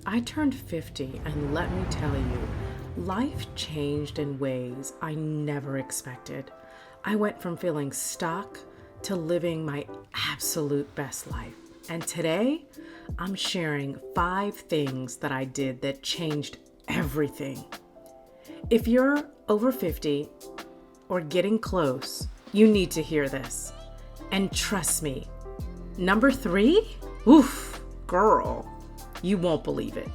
I turned 50, and let me tell you, life changed in ways I never expected. I went from feeling stuck to living my absolute best life. And today, I'm sharing 5 things that I did that changed everything. If you're over 50 or getting close, you need to hear this. And trust me, number 3, oof, girl, you won't believe it.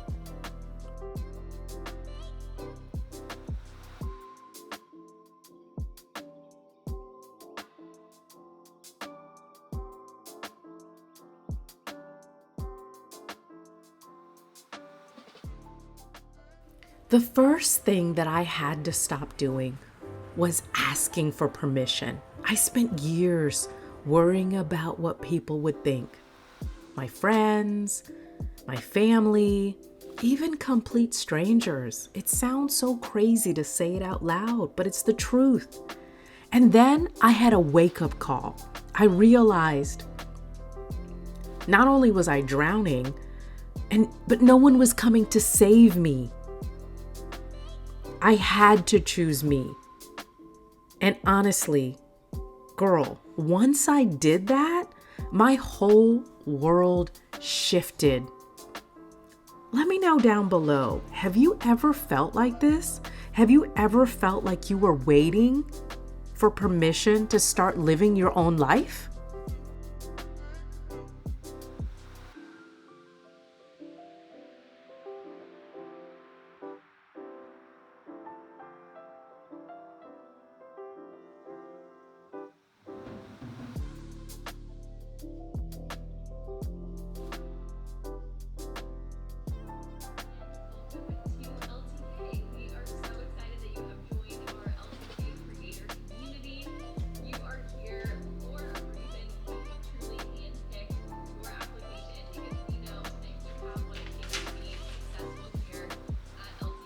The first thing that I had to stop doing was asking for permission. I spent years worrying about what people would think. My friends, my family, even complete strangers. It sounds so crazy to say it out loud, but it's the truth. And then I had a wake-up call. I realized not only was I drowning, but no one was coming to save me. I had to choose me. And honestly, girl, once I did that, my whole world shifted. Let me know down below, have you ever felt like this? Have you ever felt like you were waiting for permission to start living your own life? We are so excited that you have joined our LTK creator community. You are here for a reason. We truly handpicked your application because we know that you have what it takes to be successful here at LTK.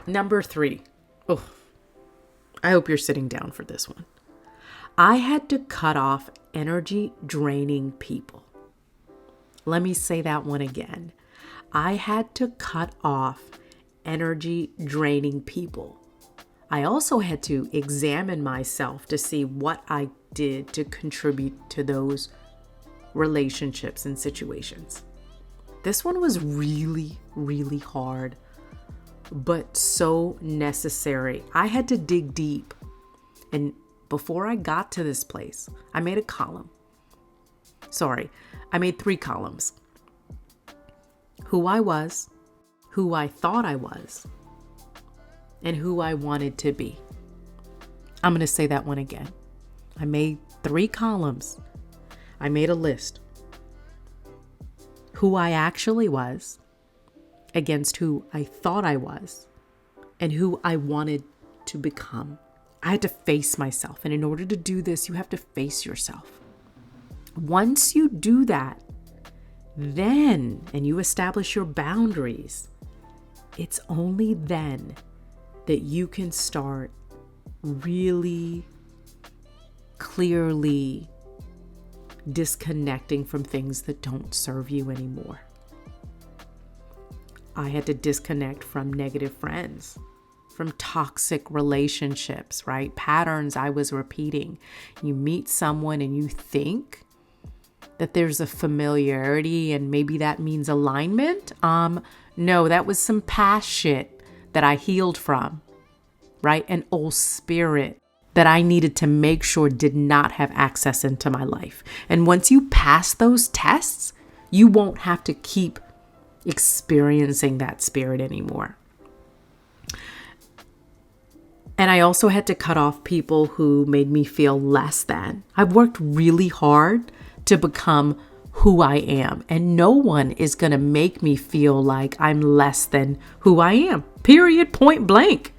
Number 3. Oh, I hope you're sitting down for this one. I had to cut off energy draining people. Let me say that one again. I had to cut off energy draining people. I also had to examine myself to see what I did to contribute to those relationships and situations. This one was really, really hard, but so necessary. I had to dig deep. And before I got to this place, I made a column. I made 3 columns. Who I was, who I thought I was, and who I wanted to be. I'm going to say that one again. I made 3 columns. I made a list. Who I actually was, against who I thought I was, and who I wanted to become. I had to face myself. And in order to do this, you have to face yourself. Once you do that, then, and you establish your boundaries, it's only then that you can start really clearly disconnecting from things that don't serve you anymore. I had to disconnect from negative friends, from toxic relationships, right? Patterns I was repeating. You meet someone and you think that there's a familiarity and maybe that means alignment. No, that was some past shit that I healed from, right? An old spirit that I needed to make sure did not have access into my life. And once you pass those tests, you won't have to keep experiencing that spirit anymore. And I also had to cut off people who made me feel less than. I've worked really hard to become who I am, and no one is going to make me feel like I'm less than who I am. Period, point blank.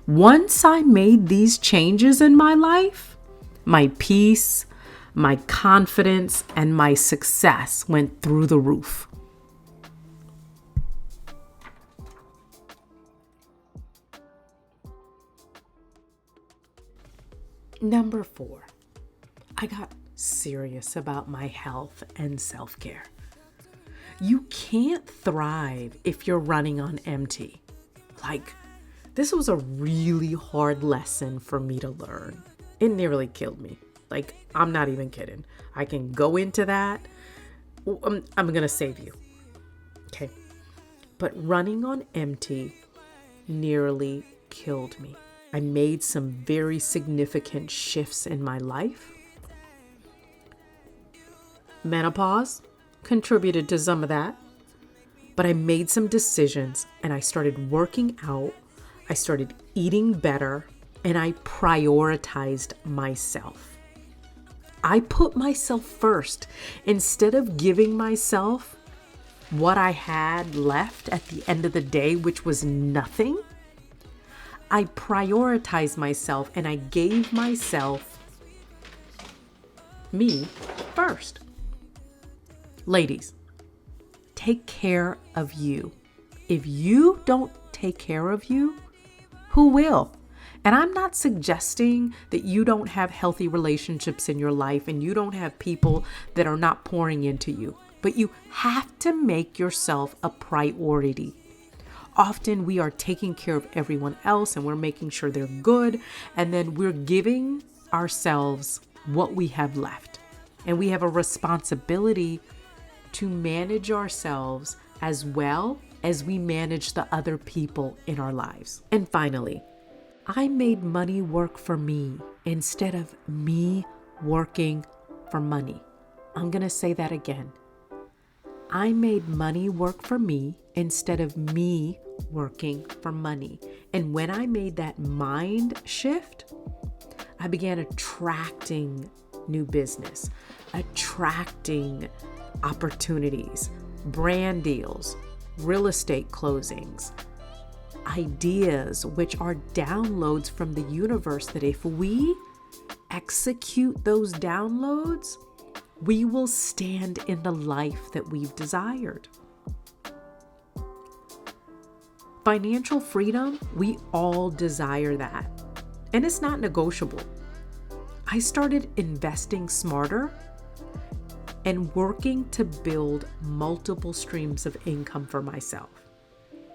Once I made these changes in my life, my peace, my confidence and my success went through the roof. Number 4, I got serious about my health and self-care. You can't thrive if you're running on empty. This was a really hard lesson for me to learn. It nearly killed me. I'm not even kidding. I can go into that. I'm going to save you. Okay. But running on empty nearly killed me. I made some very significant shifts in my life. Menopause contributed to some of that. But I made some decisions and I started working out. I started eating better and I prioritized myself. I put myself first. Instead of giving myself what I had left at the end of the day, which was nothing, I prioritized myself and I gave myself me first. Ladies, take care of you. If you don't take care of you, who will? And I'm not suggesting that you don't have healthy relationships in your life and you don't have people that are not pouring into you, but you have to make yourself a priority. Often we are taking care of everyone else and we're making sure they're good, and then we're giving ourselves what we have left. And we have a responsibility to manage ourselves as well as we manage the other people in our lives. And finally, I made money work for me instead of me working for money. I'm going to say that again. I made money work for me instead of me working for money. And when I made that mind shift, I began attracting new business, attracting opportunities, brand deals, real estate closings, ideas, which are downloads from the universe that if we execute those downloads, we will stand in the life that we've desired. Financial freedom, we all desire that. And it's not negotiable. I started investing smarter and working to build multiple streams of income for myself.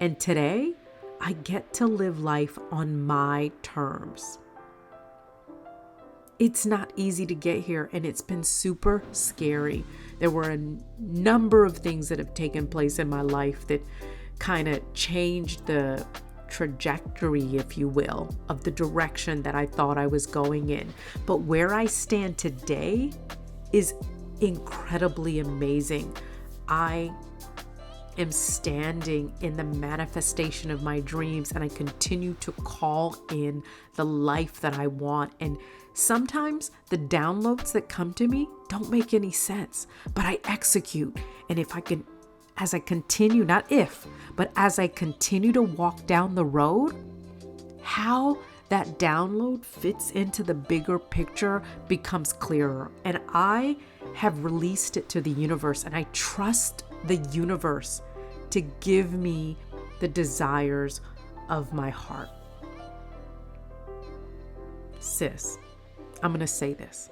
And today, I get to live life on my terms. It's not easy to get here, and it's been super scary. There were a number of things that have taken place in my life that kind of changed the trajectory, if you will, of the direction that I thought I was going in. But where I stand today is incredibly amazing. I am standing in the manifestation of my dreams, and I continue to call in the life that I want. And sometimes the downloads that come to me don't make any sense, but I execute. And if I can, as I continue, not if, but as I continue to walk down the road, how that download fits into the bigger picture becomes clearer. And I have released it to the universe, and I trust the universe to give me the desires of my heart. Sis, I'm going to say this.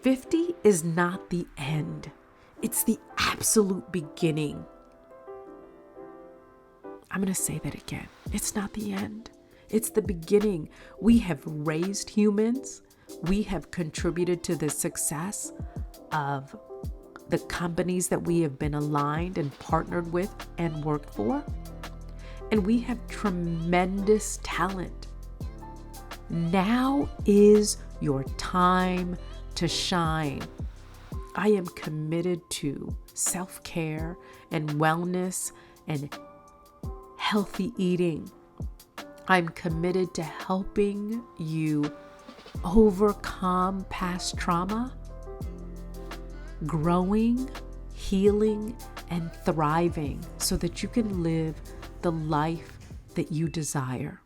50 is not the end. It's the absolute beginning. I'm going to say that again. It's not the end. It's the beginning. We have raised humans. We have contributed to the success of the companies that we have been aligned and partnered with and worked for. And we have tremendous talent. Now is your time to shine. I am committed to self-care and wellness and healthy eating. I'm committed to helping you overcome past trauma, growing, healing, and thriving so that you can live the life that you desire.